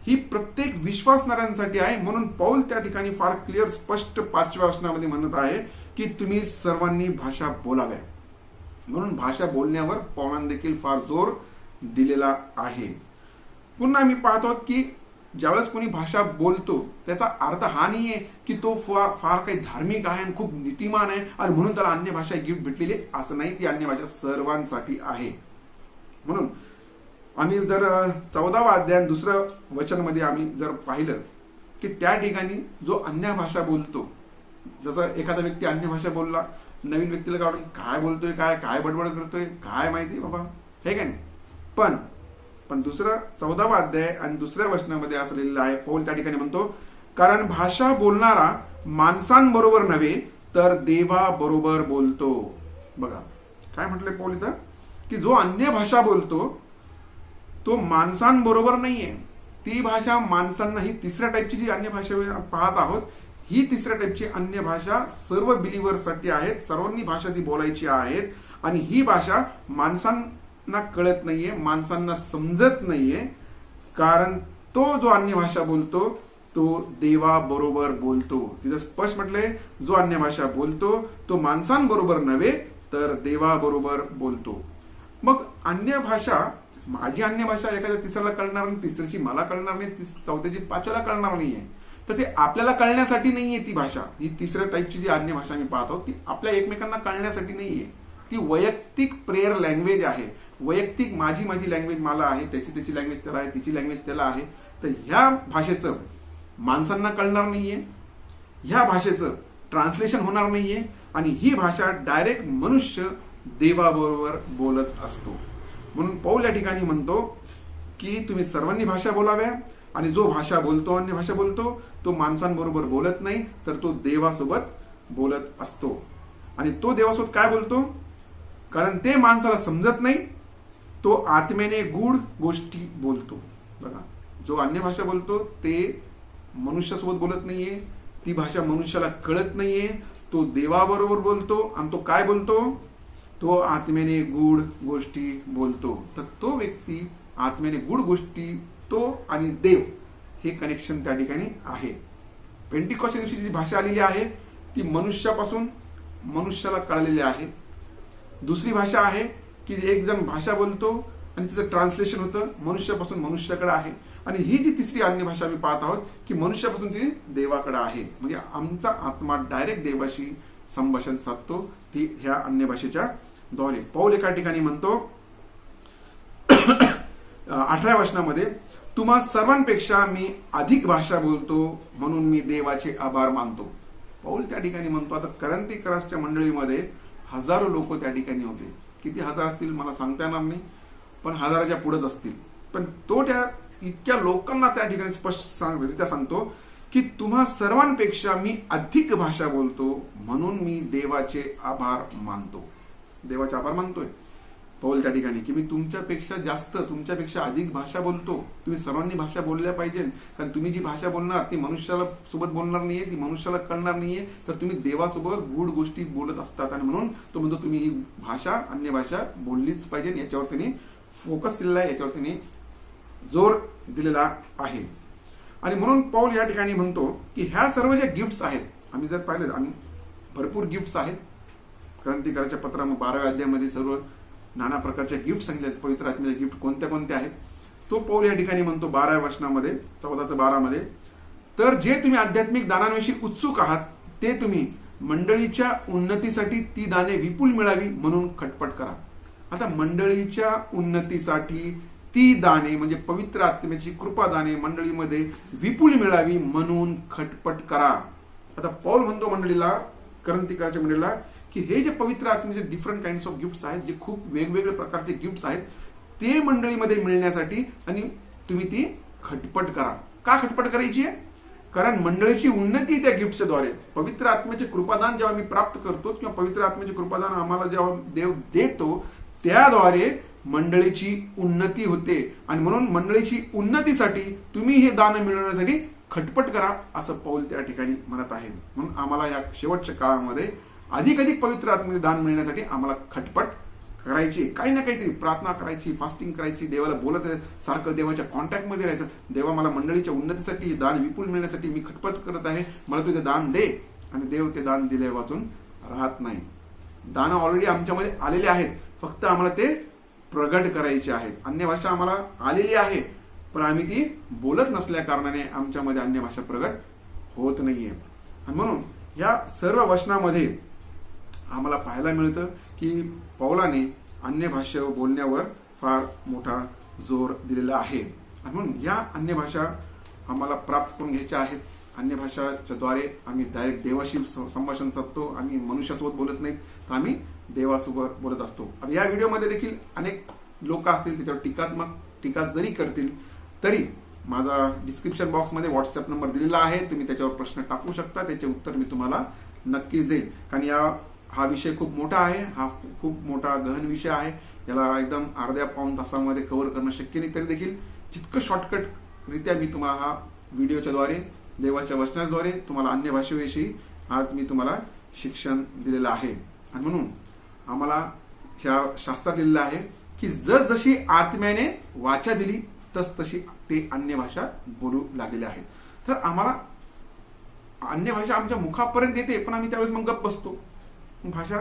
ही प्रत्येक विश्वासणाऱ्यांसाठी आहे. म्हणून पौल त्या ठिकाणी फार क्लिअर स्पष्ट 5व्या वचनामध्ये म्हणत आहे की तुम्ही सर्वांनी भाषा बोलाव्या. म्हणून भाषा बोलण्यावर पौलाने देखील फार जोर दिलेला आहे. पुन्हा आम्ही पाहतो की ज्यावेळेस कोणी भाषा बोलतो त्याचा अर्थ हा नाहीये की तो फार काही धार्मिक आहे आणि खूप नीतिमान आहे आणि म्हणून त्याला अन्य भाषा गिफ्ट भेटलेली, असं नाही. ती अन्य भाषा सर्वांसाठी आहे. म्हणून आम्ही जर 14वा अध्याय 2रं वचनमध्ये आम्ही जर पाहिलं की त्या ठिकाणी जो अन्य भाषा बोलतो, जसं एखादा व्यक्ती अन्य भाषा बोलला, नवीन व्यक्तीला काढून काय बोलतोय, काय बडबड करतोय, काय माहिती बाबा, हे काय नाही. पण 14वा अध्याय आणि 2ऱ्या वचनामध्ये असं लिहिलेलं आहे. पौल त्या ठिकाणी म्हणतो, कारण भाषा बोलणारा माणसांबरोबर नव्हे तर देवाबरोबर बोलतो. बघा काय म्हटलंय पौल इथं की जो अन्य भाषा बोलतो तो माणसांबरोबर नाहीये. ती भाषा माणसांना, ही तिसऱ्या टाईपची जी अन्य भाषा पाहत आहोत, ही तिसऱ्या टाईपची अन्य भाषा सर्व बिलीव्हर्ससाठी आहेत. सर्वांनी भाषा ती बोलायची आहेत. आणि ही भाषा माणसांना कळत नाहीये, माणसांना समजत नाहीये. कारण तो जो अन्य भाषा बोलतो तो देवाबरोबर बोलतो. तिथं स्पष्ट म्हटलंय, जो अन्य भाषा बोलतो तो माणसांबरोबर नव्हे तर देवाबरोबर बोलतो. मग अन्य भाषा, माझी अन्य भाषा एखाद्या तिसऱ्याला कळणार नाही, तिसऱ्याची मला कळणार नाही, चौथ्याची पाचव्याला कळणार नाहीये. तर ते आपल्याला कळण्यासाठी नाहीये ती भाषा. ही तिसऱ्या टाईपची जी अन्य भाषा मी पाहतो ती आपल्या एकमेकांना कळण्यासाठी नाहीये. ती वैयक्तिक प्रेयर लँग्वेज आहे. वैयक्तिक माझी लँग्वेज मला आहे, त्याची लँग्वेज त्याला आहे, तिची लँग्वेज त्याला आहे. तर ह्या भाषेचं माणसांना कळणार नाहीये, ह्या भाषेचं ट्रान्सलेशन होणार नाहीये आणि ही भाषा डायरेक्ट मनुष्य देवाबरोबर बोलत असतो. म्हणून पौल या ठिकाणी म्हणतो की तुम्ही सर्वांनी भाषा बोलाव्या आणि जो भाषा बोलतो, अन्य भाषा बोलतो, तो माणसांबरोबर बोलत नाही तर तो देवासोबत बोलत असतो. आणि तो देवासोबत काय बोलतो? कारण ते माणसाला समजत नाही, तो आत्म्याने गूढ गोष्टी बोलतो. बघा, जो अन्य भाषा बोलतो ते मनुष्यासोबत बोलत नाहीये, ती भाषा मनुष्याला कळत नाहीये, तो देवाबरोबर बोलतो. आणि तो काय बोलतो? तो आत्म्याने गूढ गोष्टी बोलतो. तर तो व्यक्ती आत्म्याने गूढ गोष्टी, तो आणि देव हे कनेक्शन त्या ठिकाणी आहे. पेंटिकॉस्टच्या दिवशी जी भाषा आलेली आहे ती मनुष्यापासून मनुष्याला कळलेली आहे. दुसरी भाषा आहे की एक जण भाषा बोलतो आणि तिचं ट्रान्सलेशन होतं, मनुष्यापासून मनुष्याकडे आहे. आणि ही जी तिसरी अन्य भाषा मी पाहत आहोत की मनुष्यापासून ती देवाकडे आहे. म्हणजे आमचा आत्मा डायरेक्ट देवाशी संभाषण साधतो ती ह्या अन्य भाषेच्या द्वारे. पौल एका ठिकाणी म्हणतो 18व्या वचनामध्ये, तुम्हा सर्वांपेक्षा मी अधिक भाषा बोलतो म्हणून मी देवाचे आभार मानतो. पौल त्या ठिकाणी म्हणतो, आता करंथीकरासच्या मंडळीमध्ये हजारो लोक त्या ठिकाणी होते. किती हजार असतील मला सांगता येणार नाही, पण हजाराच्या पुढेच असतील. पण तो त्या इतक्या लोकांना त्या ठिकाणी स्पष्ट रित्या सांगतो की तुम्हा सर्वांपेक्षा मी अधिक भाषा बोलतो म्हणून मी देवाचे आभार मानतो. देवाचे आभार मानतोय पौल त्या ठिकाणी की मी तुमच्यापेक्षा जास्त, तुमच्यापेक्षा अधिक भाषा बोलतो. तुम्ही सर्वांनी भाषा बोलल्या पाहिजे, कारण तुम्ही जी भाषा बोलणार ती मनुष्याला सोबत बोलणार नाहीये, ती मनुष्याला कळणार नाहीये, तर तुम्ही देवासोबत गूढ गोष्टी बोलत असतात. आणि म्हणून तो म्हणतो तुम्ही ही भाषा, अन्य भाषा बोललीच पाहिजे. याच्यावर त्यांनी फोकस केलेला आहे, याच्यावर त्यांनी जोर दिलेला आहे. आणि म्हणून पौल या ठिकाणी म्हणतो की ह्या सर्व ज्या गिफ्ट्स आहेत, आम्ही जर पाहिले भरपूर गिफ्ट्स आहेत. करंथीकराच्या पत्रा 12व्या अध्यायामध्ये सर्व नाना प्रकारच्या गिफ्ट सांगितले, पवित्र आत्म्याचे गिफ्ट कोणत्या कोणत्या आहेत. तो पौल या ठिकाणी म्हणतो 12व्या वचनामध्ये 14:12 मध्ये, तर जे तुम्ही आध्यात्मिक दानांविषयी उत्सुक आहात ते तुम्ही मंडळीच्या उन्नतीसाठी ती दाने विपुल मिळावी म्हणून खटपट करा. आता मंडळीच्या उन्नतीसाठी ती दाने म्हणजे पवित्र आत्म्याची कृपा दाने मंडळीमध्ये विपुल मिळावी म्हणून खटपट करा. आता पौल म्हणतो मंडळीला, करंथीकराच्या मंडळीला, की हे जे पवित्र आत्म्याचे डिफरंट काइंड्स ऑफ गिफ्ट्स आहेत, जे खूप वेगवेगळे प्रकारचे गिफ्ट्स आहेत, ते मंडळीमध्ये मिळण्यासाठी आणि तुम्ही ती खटपट करा. का खटपट करायची आहे? कारण मंडळीची उन्नती त्या गिफ्टच्या द्वारे, पवित्र आत्म्याचे कृपादान जेव्हा मी प्राप्त करतो किंवा पवित्र आत्म्याचे कृपादान आम्हाला जेव्हा देव देतो त्याद्वारे मंडळीची उन्नती होते. आणि म्हणून मंडळीची उन्नतीसाठी तुम्ही हे दान मिळवण्यासाठी खटपट करा असं पौल त्या ठिकाणी म्हणत आहे. म्हणून आम्हाला या शेवटच्या काळामध्ये अधिक पवित्र आत्म्याचे दान मिळण्यासाठी आम्हाला खटपट करायची, काही ना काहीतरी प्रार्थना करायची, फास्टिंग करायची, देवाला बोलत सारखं देवाच्या कॉन्टॅक्टमध्ये राहायचं. देवा मला मंडळीच्या उन्नतीसाठी दान विपुल मिळण्यासाठी मी खटपट करत आहे, मला तू ते दान दे. आणि देव ते दान दिले वाचून राहत नाही. दान ऑलरेडी आमच्यामध्ये आलेले आहेत, फक्त आम्हाला ते प्रगट करायचे आहेत. अन्य भाषा आम्हाला आलेली आहे पण आम्ही ती बोलत नसल्या कारणाने आमच्यामध्ये अन्य भाषा प्रगट होत नाहीये. आणि म्हणून या सर्व वचनामध्ये आम्हाला पाहायला मिळतं की पौलाने अन्य भाषा बोलण्यावर फार मोठा जोर दिलेला आहे. आणि म्हणून या अन्य भाषा आम्हाला प्राप्त करून घ्यायच्या आहेत. अन्य भाषाच्या द्वारे आम्ही डायरेक्ट देवाशी संभाषण साधतो. आम्ही मनुष्यासोबत बोलत नाहीत, तर आम्ही देवासोबत बोलत असतो. आता या व्हिडिओमध्ये देखील अनेक लोक असतील त्याच्यावर टीका जरी करतील तरी माझा डिस्क्रिप्शन बॉक्समध्ये व्हॉट्सअप नंबर दिलेला आहे, तुम्ही त्याच्यावर प्रश्न टाकू शकता, त्याचे उत्तर मी तुम्हाला नक्कीच देईल. कारण हा विषय खूप मोठा आहे, हा खूप मोठा गहन विषय आहे. याला एकदम अर्ध्या पाऊण तासामध्ये कव्हर करणं शक्य नाही, तरी देखील जितकं शॉर्टकट रित्या मी तुम्हाला हा व्हिडिओच्या द्वारे, देवाच्या वचनाद्वारे तुम्हाला अन्य भाषेविषयी आज मी तुम्हाला शिक्षण दिलेलं आहे. आणि म्हणून आम्हाला ह्या शास्त्रात लिहिलेलं आहे की जशी आत्म्याने वाचा दिली तशी ते अन्य भाषा बोलू लागलेले आहेत. तर आम्हाला अन्य भाषा आमच्या मुखापर्यंत येते, पण आम्ही त्यावेळेस मग गप्प बसतो. भाषा,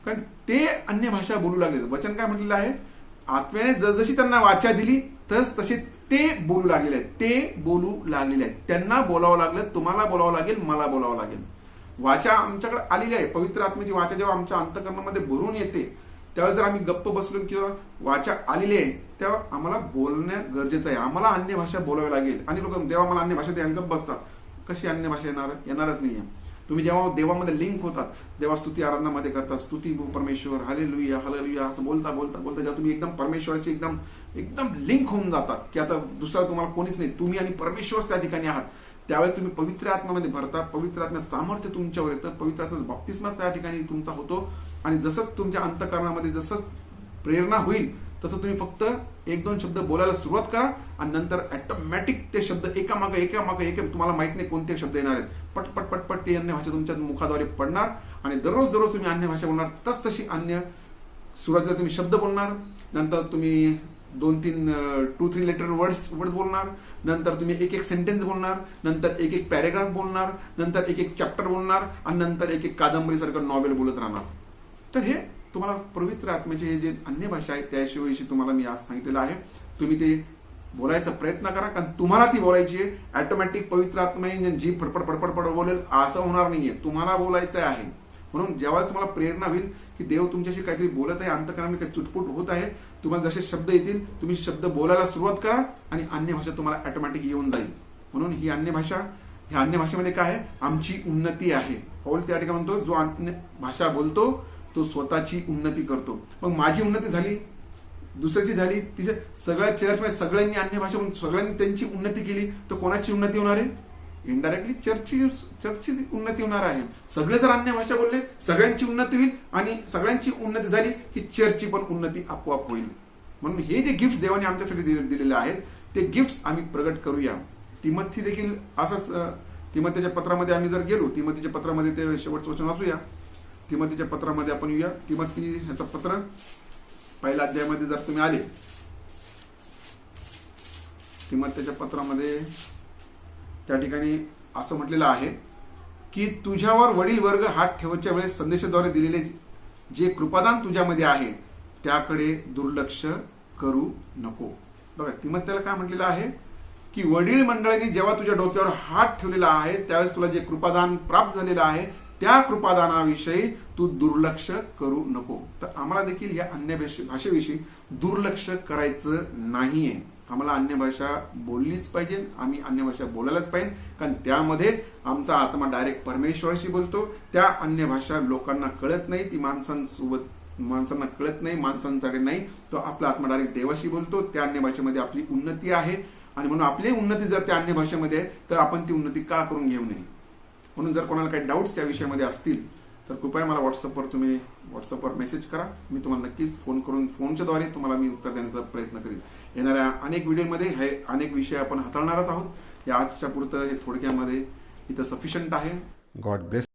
कारण ते अन्य भाषा बोलू लागले. वचन काय म्हटलेलं आहे, आत्म्याने जसजशी त्यांना वाचा दिली तसे ते बोलू लागलेले आहेत. ते बोलू लागलेले आहेत. त्यांना बोलावं लागलं, तुम्हाला बोलावं लागेल, मला बोलावं लागेल. वाचा आमच्याकडे आलेली आहे. पवित्र आत्म्याची वाचा जेव्हा आमच्या अंतःकरणामध्ये भरून येते, त्यावेळेस जर आम्ही गप्प बसलो किंवा वाचा आलेली आहे, तेव्हा आम्हाला बोलणं गरजेचं आहे. आम्हाला अन्य भाषा बोलावी लागेल. आणि लोक तेव्हा मला अन्य भाषा ते गप्प बसतात. कशी अन्य भाषा येणारच नाहीये. तुम्ही जेव्हा देवामध्ये लिंक होतात, देवा स्तुती आराधनामध्ये करतात, स्तुती परमेश्वर, हालेलुया हालेलुया असं बोलता बोलता बोलता जेव्हा तुम्ही एकदम परमेश्वराची एकदम लिंक होऊन जातात, की आता दुसरा तुम्हाला कोणीच नाही, तुम्ही आणि परमेश्वर त्या ठिकाणी आहात, त्यावेळेस तुम्ही पवित्र आत्म्यामध्ये भरता. पवित्र आत्म्यात सामर्थ्य तुमच्यावर येतं. पवित्र आत्म्याचा बाप्तिस्मा त्या ठिकाणी तुमचा होतो. आणि जसं तुमच्या अंतःकरणामध्ये जसं प्रेरणा होईल, तसं तुम्ही फक्त 1-2 शब्द बोलायला सुरुवात करा आणि नंतर ऑटोमॅटिक ते शब्द एकामागे एक तुम्हाला माहित नाही कोणते शब्द येणार आहेत, पटपट पटपट ते अन्य भाषा तुमच्या मुखाद्वारे पडणार. आणि दररोज तुम्ही अन्य भाषा बोलणार. तशी अन्य सुरुवातीला तुम्ही शब्द बोलणार, नंतर तुम्ही 2-3 लेटर वर्ड्स बोलणार, नंतर तुम्ही एक सेंटेन्स बोलणार, नंतर एक पॅरेग्राफ बोलणार, नंतर एक चॅप्टर बोलणार, आणि नंतर एक कादंबरीसारखं नॉवेल बोलत राहणार. तर हे तुम्हाला पवित्र आत्म्याचे हे जे अन्य भाषा आहे त्याशिवायशी तुम्हाला मी आज सांगितलेलं आहे. तुम्ही ते बोलायचा प्रयत्न करा, कारण तुम्हाला ती बोलायची आहे. ऑटोमॅटिक पवित्र आत्म्याने जी फडफड बोलेल असं होणार नाहीये. तुम्हाला बोलायचं आहे. म्हणून जेव्हा तुम्हाला प्रेरणा होईल की देव तुमच्याशी काहीतरी बोलत आहे, अंतःकरणाने काही चुटपुट होत आहे, तुम्हाला जसे शब्द येतील तुम्ही शब्द बोलायला सुरुवात करा आणि अन्य भाषा तुम्हाला ऑटोमॅटिक येऊन जाईल. म्हणून ही अन्य भाषा, ह्या अन्य भाषेमध्ये काय आहे, आमची उन्नती आहे. पौल त्या ठिकाणी म्हणतो, जो अन्य भाषा बोलतो तो स्वतःची उन्नती करतो. मग माझी उन्नती झाली, दुसऱ्याची झाली, तिथे सगळ्या चर्चमध्ये सगळ्यांनी अन्य भाषा बोलून सगळ्यांनी त्यांची उन्नती केली, तर कोणाची उन्नती होणार आहे? इनडायरेक्टली चर्चची उन्नती होणार आहे. सगळे जर अन्य भाषा बोलले, सगळ्यांची उन्नती होईल, आणि सगळ्यांची उन्नती झाली की चर्चची पण उन्नती आपोआप होईल. म्हणून हे जे गिफ्ट देवाने आमच्यासाठी दिलेले आहेत, ते गिफ्ट आम्ही प्रगट करूया. तिमोथी देखील असंच, तिमोथीच्या पत्रामध्ये आम्ही जर गेलो, तिमोथीच्या पत्रामध्ये ते शेवटचं वचन वाचूया. तिमोथीच्या पत्रामध्ये आपण येऊया. तिमोथी ह्याचं पत्र पहिल्या अध्यायामध्ये जर तुम्ही आले, तिमोथीच्या पत्रामध्ये त्या ठिकाणी असं म्हटलेलं आहे की तुझ्यावर वडील वर्ग हात ठेवच्या वेळेस संदेशाद्वारे दिलेले जे कृपादान तुझ्यामध्ये आहे त्याकडे दुर्लक्ष करू नको. बघा, तिमोथीला काय म्हटलेलं आहे की वडील मंडळांनी जेव्हा तुझ्या डोक्यावर हात ठेवलेला आहे त्यावेळेस तुला जे कृपादान प्राप्त झालेलं आहे त्या कृपादानाविषयी तू दुर्लक्ष करू नको. तर आम्हाला देखील या अन्य भाषेविषयी दुर्लक्ष करायचं नाहीये. आम्हाला अन्य भाषा बोललीच पाहिजे, आम्ही अन्य भाषा बोलायलाच पाहिजे, कारण त्यामध्ये आमचा आत्मा डायरेक्ट परमेश्वराशी बोलतो. त्या अन्य भाषा लोकांना कळत नाही, ती माणसांना कळत नाही, माणसांसाठी नाही. तो आपला आत्मा डायरेक्ट देवाशी बोलतो. त्या अन्य भाषेमध्ये आपली उन्नती आहे, आणि म्हणून आपली उन्नती जर त्या अन्य भाषेमध्ये आहे तर आपण ती उन्नती का करून घेऊ नये. म्हणून जर कोणाला काही डाऊट्स या विषयामध्ये असतील तर कृपया मला व्हॉट्सअपवर मेसेज करा. मी तुम्हाला नक्कीच फोन करून फोनच्याद्वारे तुम्हाला मी उत्तर देण्याचा प्रयत्न करेन. येणाऱ्या अनेक व्हिडिओमध्ये हे अनेक विषय आपण हाताळणारच आहोत. या आजच्या पुरतं हे थोडक्यामध्ये इथं सफिशियंट आहे. God bless.